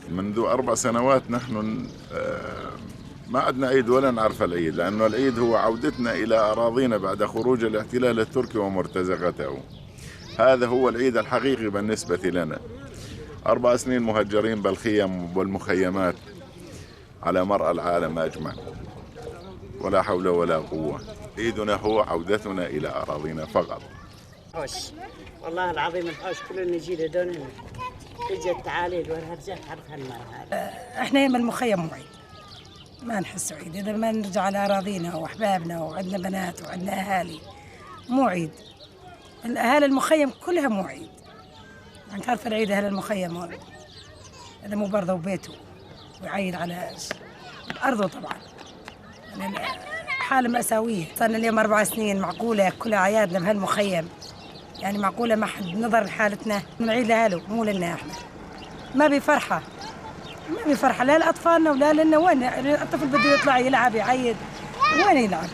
منذ 4 سنوات نحن ما عندنا عيد ولا نعرف العيد، لأنه العيد هو عودتنا إلى أراضينا بعد خروج الاحتلال التركي ومرتزقته. هذا هو العيد الحقيقي بالنسبة لنا. 4 سنين مهجرين بالخيم والمخيمات على مرأى العالم أجمع، ولا حول ولا قوة. عيدنا هو عودتنا إلى أراضينا فقط. الحوش والله العظيم الحوش كلنا نجي لدون هنا، تجي التعاليد والهرجات تعرف هالمرة هذا. احنا يم المخيم مو عيد، ما نحس عيد إذا ما نرجع على أراضينا وأحبابنا وعندنا بنات وعندنا أهالي. مو عيد، الأهالي المخيم كلها مو عيد. يعني تعرف العيد أهل المخيم هذا مو برضه وبيته ويعيد على أرضه طبعا. يعني حالة مأساوية. صارنا اليوم 4 سنين، معقولة كل أعيادنا بهالمخيم؟ يعني معقولة ما حد نظر لحالتنا؟ نعيد لأهله مو لنا احنا. ما بفرحة، ما بفرحة لا لأطفالنا ولا لنا. وين الطفل بده يطلع يلعب يعيد؟ وين يلعب؟